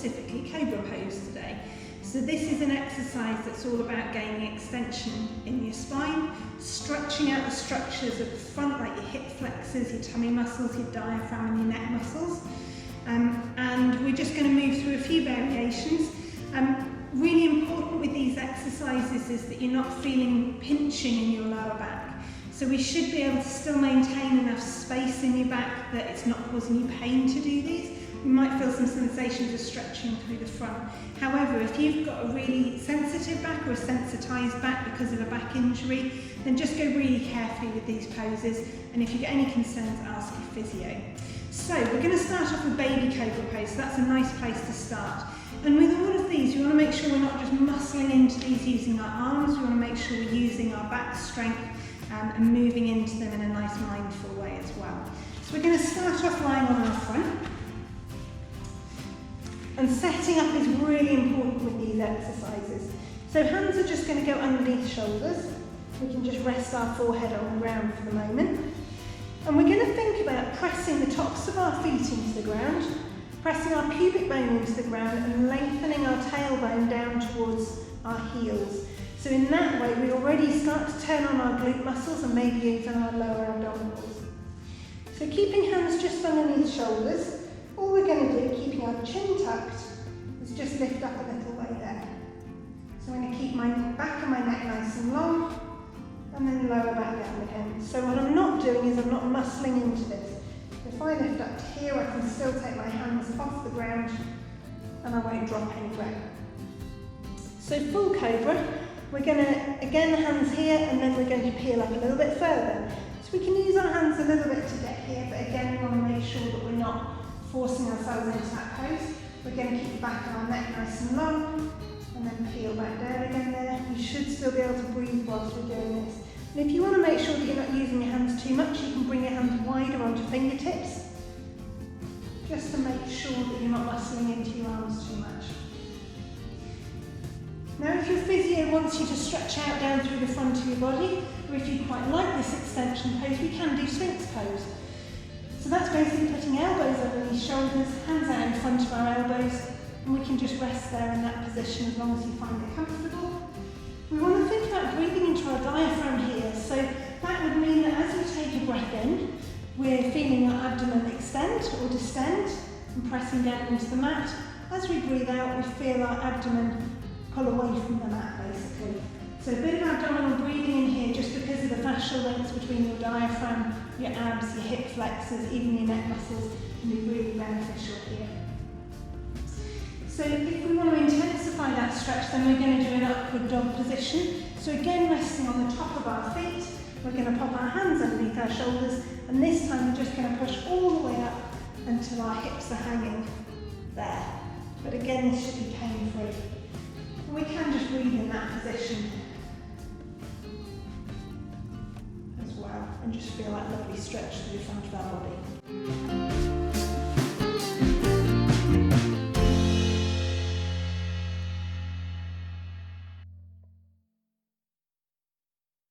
specifically Cobra Pose today. So this is an exercise that's all about gaining extension in your spine, stretching out the structures of the front, like your hip flexors, your tummy muscles, your diaphragm and your neck muscles. And we're just going to move through a few variations. Really important with these exercises is that you're not feeling pinching in your lower back. So we should be able to still maintain enough space in your back that it's not causing you pain to do these. You might feel some sensations of stretching through the front. However, if you've got a really sensitive back or a sensitised back because of a back injury, then just go really carefully with these poses, and if you get any concerns, ask your physio. So we're going to start off with baby Cobra Pose, so that's a nice place to start. And with all of these, we want to make sure we're not just muscling into these using our arms, we want to make sure we're using our back strength and moving into them in a nice mindful way as well. So we're going to start off lying on our front. And setting up is really important with these exercises. So hands are just going to go underneath shoulders. We can just rest our forehead on the ground for the moment. And we're going to think about pressing the tops of our feet into the ground, pressing our pubic bone into the ground and lengthening our tailbone down towards our heels. So in that way we already start to turn on our glute muscles and maybe even our lower abdominals. So keeping hands just underneath shoulders, all we're going to do, keeping our chin tucked, is just lift up a little way there. So I'm going to keep my back and my neck nice and long, and then lower back down again. So what I'm not doing is I'm not muscling into this. If I lift up to here, I can still take my hands off the ground, and I won't drop anywhere. So full Cobra, we're going to, again, hands here, and then we're going to peel up a little bit further. So we can use our hands a little bit to get here, but again, we want to make sure that we're not forcing ourselves into that pose. We're going to keep the back of our neck nice and long, and then peel back down again there. You should still be able to breathe whilst we're doing this. And if you want to make sure that you're not using your hands too much, you can bring your hands wider onto fingertips, just to make sure that you're not muscling into your arms too much. Now if your physio wants you to stretch out down through the front of your body, or if you quite like this extension pose, we can do Sphinx pose. So that's basically putting elbows underneath shoulders, hands out in front of our elbows, and we can just rest there in that position as long as you find it comfortable. We want to think about breathing into our diaphragm here, so that would mean that as we take a breath in, we're feeling our abdomen extend or distend and pressing down into the mat. As we breathe out, we feel our abdomen pull away from the mat basically. So a bit of abdominal breathing in here just because of the fascial links between your diaphragm, your abs, your hip flexors, even your neck muscles can be really beneficial here. So if we want to intensify that stretch, then we're going to do an upward dog position. So again, resting on the top of our feet, we're going to pop our hands underneath our shoulders, and this time we're just going to push all the way up until our hips are hanging there. But again, this should be pain-free. We can just breathe in that position as well and just feel that lovely stretch through the front of our body.